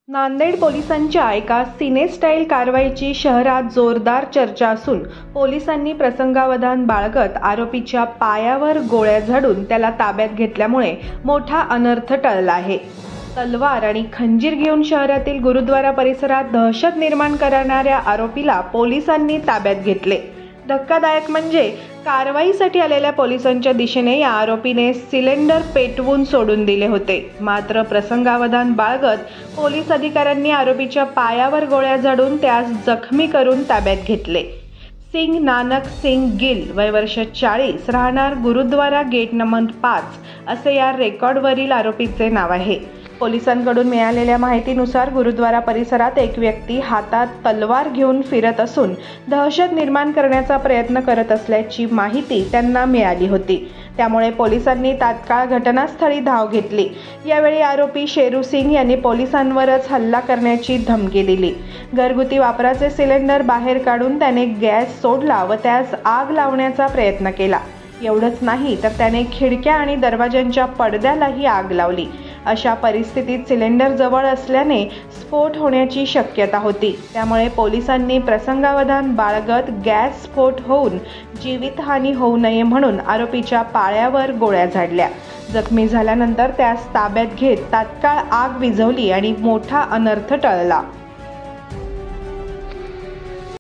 नांदेड पोलिसांच्या एका सिने-स्टाईल कारवाईची शहरात जोरदार चर्चा असून पोलिसांनी प्रसंगावधान बाळगत आरोपीच्या पायावर गोळ्या झाडून त्याला ताब्यात घेतल्यामुळे मोठा अनर्थ टळला आहे। तलवार आणि खंजीर घेऊन शहरातील गुरुद्वारा परिसरात दहशत निर्माण करणाऱ्या आरोपीला पोलिसांनी ताब्यात घेतले। धक्कादायक म्हणजे कारवाईसाठी आलेल्या पोलिसांच्या दिशेने या आरोपीने सिलेंडर पेटवून सोडून दिले होते। मात्र प्रसंगावधान बाळगत पोलीस अधिकाऱ्यांनी आरोपीच्या पायावर गोळ्या झाडून त्यास जखमी करून ताब्यात घेतले। सिंग नानक सिंग गिल, वय वर्ष 40, राहणार गुरुद्वारा गेट नंबर 5 असे या रेकॉर्डवरील आरोपीचे नाव आहे। पोलिसांकडून मिळालेल्या माहितीनुसार गुरुद्वारा परिसरात एक व्यक्ती हातात तलवार घेऊन फिरत असून दहशत निर्माण करण्याचा प्रयत्न करत असल्याची माहिती त्यांना मिळाली होती। त्यामुळे पोलिसांनी तात्काळ घटनास्थळी धाव घेतली। यावेळी आरोपी शेरू सिंग यांनी पोलिसांवरच हल्ला करण्याची धमकी दिली। घरगुती वापराचे सिलेंडर बाहेर काढून त्याने गॅस सोडला व त्यास आग लावण्याचा प्रयत्न केला। एवढंच नाही तर त्याने खिडक्या आणि दरवाजांच्या पडद्यालाही आग लावली। अशा परिस्थितीत सिलेंडर जवळ असल्याने स्फोट होण्याची शक्यता होती। त्यामुळे पोलिसांनी प्रसंगावधान बाळगत गॅस स्फोट होऊन जीवितहानी होऊ नये म्हणून आरोपीच्या पायावर गोळ्या झाडल्या। जखमी झाल्यानंतर त्यास ताब्यात घेत तात्काळ आग विझवली आणि मोठा अनर्थ टळला।